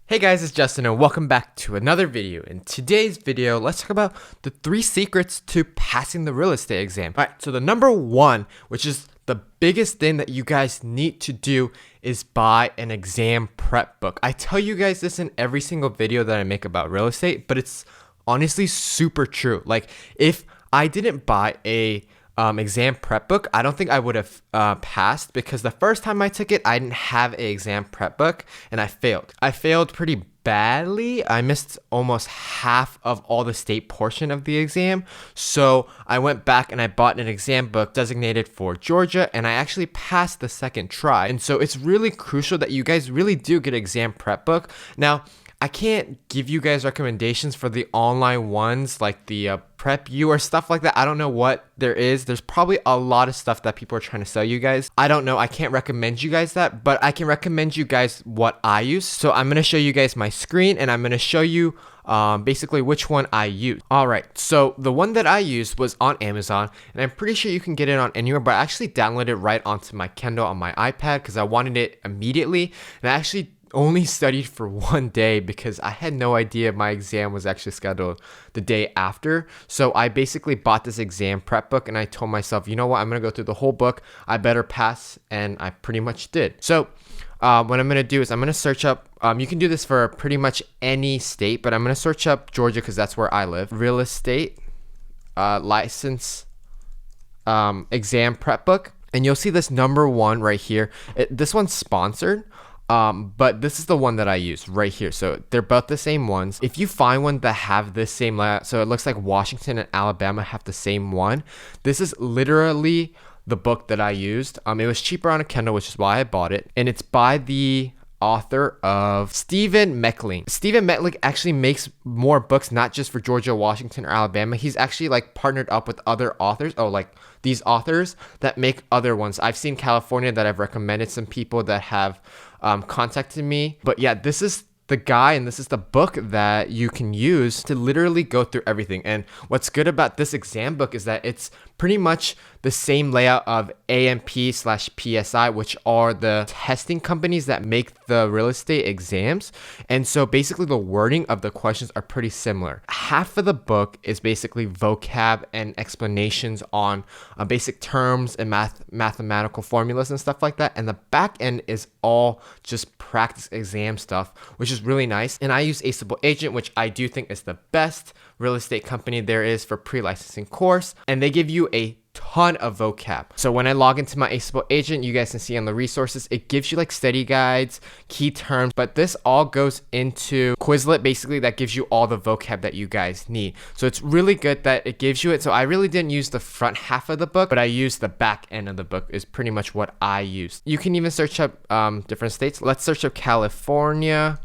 Hey guys, it's Justin and welcome back to another video. In today's video, let's talk about the 3 secrets to passing the real estate exam. Alright, so the number 1, which is the biggest thing that you guys need to do, is buy an exam prep book. I tell you guys this in every single video that I make about real estate, but it's honestly super true. Like, if I didn't buy a exam prep book, I don't think I would have passed, because the first time I took it, I didn't have an exam prep book and I failed. I failed pretty badly. I missed almost half of all the state portion of the exam. So I went back and I bought an exam book designated for Georgia, and I actually passed the second try. And so it's really crucial that you guys really do get an exam prep book. Now, I can't give you guys recommendations for the online ones like the Prep U or stuff like that. I don't know what there is. There's probably a lot of stuff that people are trying to sell you guys. I don't know. I can't recommend you guys that, but I can recommend you guys what I use. So I'm going to show you guys my screen, and I'm going to show you basically which one I use. All right. So the one that I used was on Amazon, and I'm pretty sure you can get it on anywhere, but I actually downloaded it right onto my Kindle on my iPad because I wanted it immediately. And I actually only studied for one day because I had no idea my exam was actually scheduled the day after. So I basically bought this exam prep book, and I told myself, you know what, I'm going to go through the whole book. I better pass, and I pretty much did. So what I'm going to do is I'm going to search up, you can do this for pretty much any state, but I'm going to search up Georgia because that's where I live. Real estate license exam prep book. And you'll see this number 1 right here. This one's sponsored. But this is the one that I use right here. So they're both the same ones. If you find one that have this same layout, so it looks like Washington and Alabama have the same one. This is literally the book that I used. It was cheaper on a Kindle, which is why I bought it. And it's by the author of Stephen Meckling. Stephen Meckling actually makes more books, not just for Georgia, Washington, or Alabama. He's actually like partnered up with other authors. Like these authors that make other ones. I've seen California that I've recommended some people that have contacted me. But yeah, this is the guy, and this is the book that you can use to literally go through everything. And what's good about this exam book is that it's pretty much the same layout of AMP/PSI, which are the testing companies that make the real estate exams. And so basically the wording of the questions are pretty similar. Half of the book is basically vocab and explanations on basic terms and mathematical formulas and stuff like that. And the back end is all just practice exam stuff, which is really nice. And I use Aceable Agent, which I do think is the best real estate company there is for pre-licensing course, and they give you a ton of vocab. So when I log into my Aceable Agent, you guys can see on the resources, it gives you like study guides, key terms, but this all goes into Quizlet, basically, that gives you all the vocab that you guys need. So it's really good that it gives you it. So I really didn't use the front half of the book, but I used the back end of the book is pretty much what I used. You can even search up different states. Let's search up California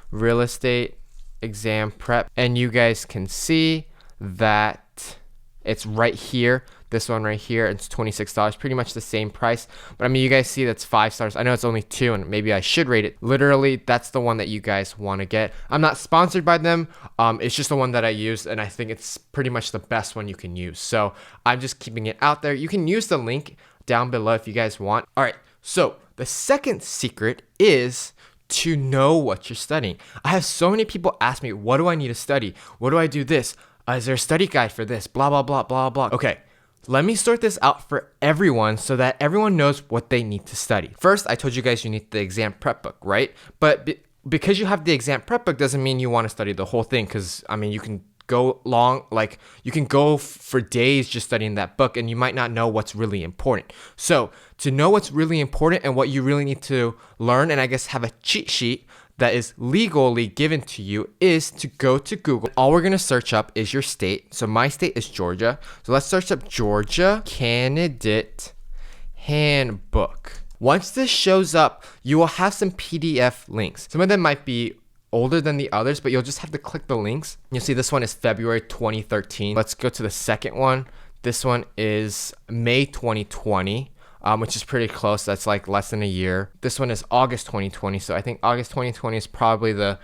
real estate exam prep, and you guys can see that it's right here. This one right here, it's $26, pretty much the same price. But I mean, you guys see that's 5 stars. I know it's only 2, and maybe I should rate it. Literally, that's the one that you guys want to get. I'm not sponsored by them. It's just the one that I use, and I think it's pretty much the best one you can use. So I'm just keeping it out there. You can use the link down below if you guys want. All right, so the second secret is to know what you're studying. I have so many people ask me, what do I need to study? What do I do this? Is there a study guide for this? Blah, blah, blah, blah, blah. Okay, let me sort this out for everyone so that everyone knows what they need to study. First, I told you guys you need the exam prep book, right? But because you have the exam prep book doesn't mean you want to study the whole thing, because I mean, you can go long, like you can go for days just studying that book, and you might not know what's really important. So to know what's really important and what you really need to learn, and I guess have a cheat sheet that is legally given to you, is to go to Google. All we're going to search up is your state. So my state is Georgia. So let's search up Georgia Candidate Handbook. Once this shows up, you will have some PDF links. Some of them might be older than the others, but you'll just have to click the links. You'll see this one is February 2013. Let's go to the second one. This one is May 2020. Which is pretty close. That's like less than a year. This one is August 2020. So I think August 2020 is probably the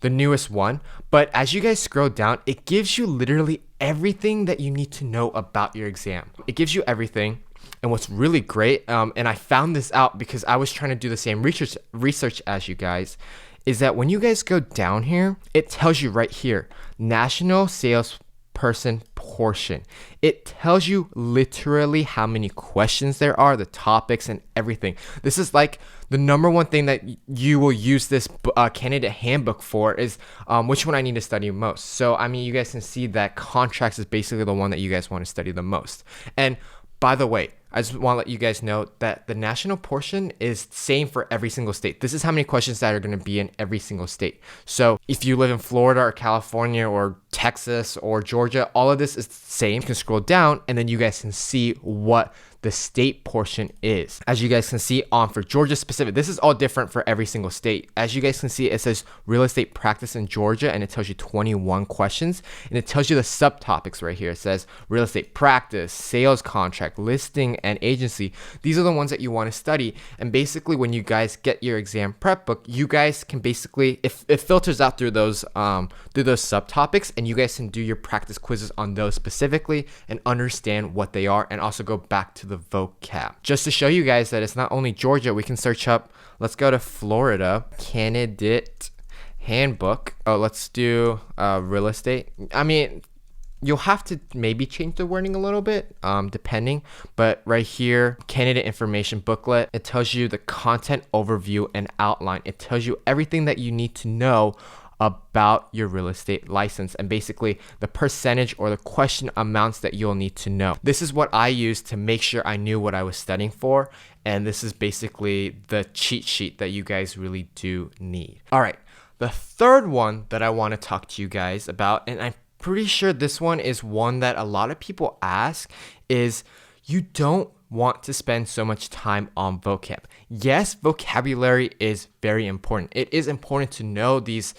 newest one. But as you guys scroll down, it gives you literally everything that you need to know about your exam. It gives you everything. And what's really great, and I found this out because I was trying to do the same research as you guys, is that when you guys go down here, it tells you right here, national salesperson portion. It tells you literally how many questions there are, the topics, and everything. This is like the number one thing that you will use this candidate handbook for is which one I need to study most. So, I mean, you guys can see that contracts is basically the one that you guys want to study the most. And by the way, I just want to let you guys know that the national portion is same for every single state. This is how many questions that are going to be in every single state. So if you live in Florida or California or Texas or Georgia, all of this is the same. You can scroll down and then you guys can see what the state portion is. As you guys can see for Georgia specific, this is all different for every single state. As you guys can see, it says real estate practice in Georgia and it tells you 21 questions and it tells you the subtopics right here. It says real estate practice, sales contract, listing, and agency. These are the ones that you want to study. And basically when you guys get your exam prep book, you guys can basically, if it filters out through those subtopics, and you guys can do your practice quizzes on those specifically and understand what they are and also go back to the vocab. Just to show you guys that it's not only Georgia, we can search up, let's go to Florida, candidate handbook. Oh, let's do real estate. I mean, you'll have to maybe change the wording a little bit, depending, but right here, candidate information booklet, it tells you the content overview and outline. It tells you everything that you need to know about your real estate license and basically the percentage or the question amounts that you'll need to know. This is what I used to make sure I knew what I was studying for, and this is basically the cheat sheet that you guys really do need. All right, the third one that I want to talk to you guys about, and I'm pretty sure this one is one that a lot of people ask, is you don't want to spend so much time on vocab. Yes, vocabulary is very important. It is important to know these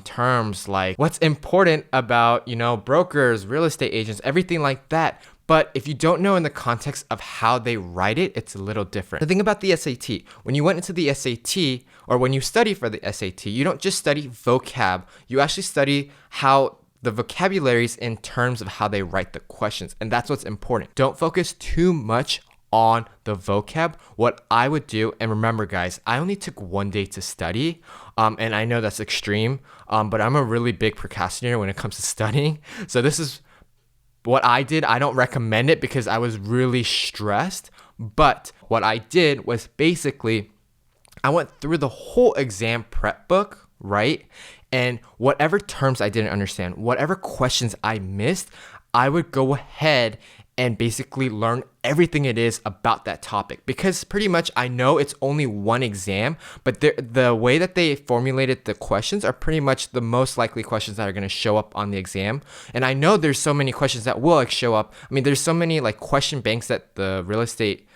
terms like what's important about, brokers, real estate agents, everything like that. But if you don't know in the context of how they write it, it's a little different. The thing about the SAT, when you went into the SAT or when you study for the SAT, you don't just study vocab, you actually study how the vocabularies in terms of how they write the questions. And that's what's important. Don't focus too much on the vocab. What I would do, and remember guys, I only took 1 day to study, and I know that's extreme, but I'm a really big procrastinator when it comes to studying. So this is what I did. I don't recommend it because I was really stressed, but what I did was basically, I went through the whole exam prep book, right? And whatever terms I didn't understand, whatever questions I missed, I would go ahead and basically learn everything it is about that topic, because pretty much I know it's only one exam, but the way that they formulated the questions are pretty much the most likely questions that are going to show up on the exam. And I know there's so many questions that will show up. I mean, there's so many question banks that the real estate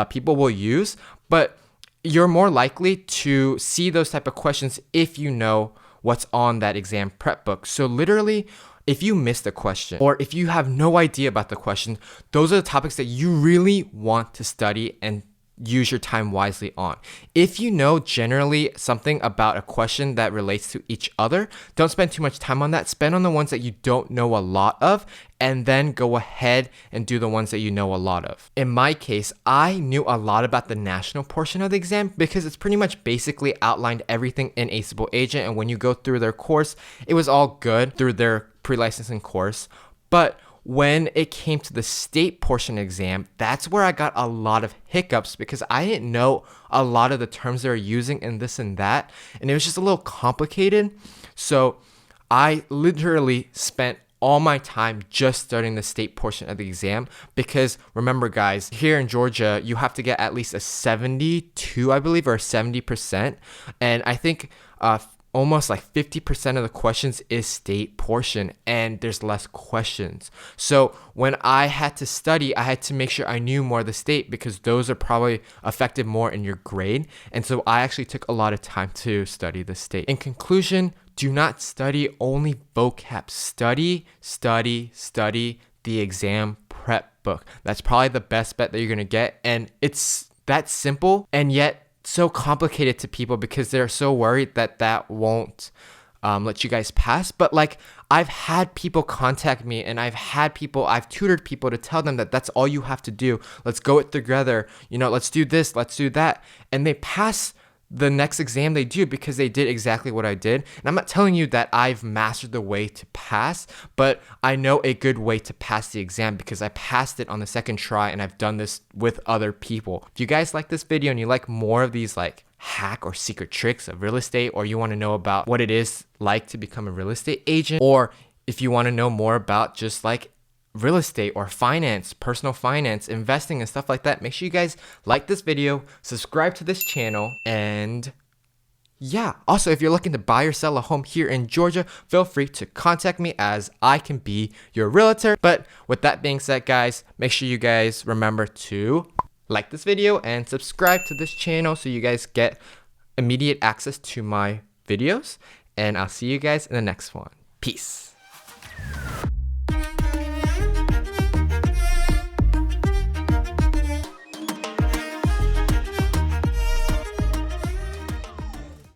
people will use, but you're more likely to see those type of questions if you know what's on that exam prep book. So literally, if you missed a question or if you have no idea about the question, those are the topics that you really want to study and use your time wisely on. If you know generally something about a question that relates to each other, don't spend too much time on that. Spend on the ones that you don't know a lot of, and then go ahead and do the ones that you know a lot of. In my case, I knew a lot about the national portion of the exam because it's pretty much basically outlined everything in Aceable Agent, and when you go through their course, it was all good through their pre-licensing course. But when it came to the state portion exam, that's where I got a lot of hiccups because I didn't know a lot of the terms they were using and this and that, and it was just a little complicated. So I literally spent all my time just studying the state portion of the exam, because remember guys, here in Georgia, you have to get at least a 72, I believe, or 70%. And I think almost 50% of the questions is state portion, and there's less questions. So when I had to study, I had to make sure I knew more of the state because those are probably affected more in your grade. And so I actually took a lot of time to study the state. In conclusion, do not study only vocab. Study the exam prep book. That's probably the best bet that you're gonna get. And it's that simple and yet so complicated to people because they're so worried that that won't let you guys pass. But I've had people contact me, and I've tutored people to tell them that that's all you have to do. Let's go it together. Let's do this, let's do that. And they pass the next exam they do because they did exactly what I did. And I'm not telling you that I've mastered the way to pass, but I know a good way to pass the exam because I passed it on the second try and I've done this with other people. If you guys like this video and you like more of these like hack or secret tricks of real estate, or you want to know about what it is like to become a real estate agent, or if you want to know more about just like real estate or finance, personal finance, investing and stuff like that, make sure you guys like this video, subscribe to this channel, and yeah. Also, if you're looking to buy or sell a home here in Georgia, feel free to contact me as I can be your realtor. But with that being said, guys, make sure you guys remember to like this video and subscribe to this channel so you guys get immediate access to my videos. And I'll see you guys in the next one. Peace.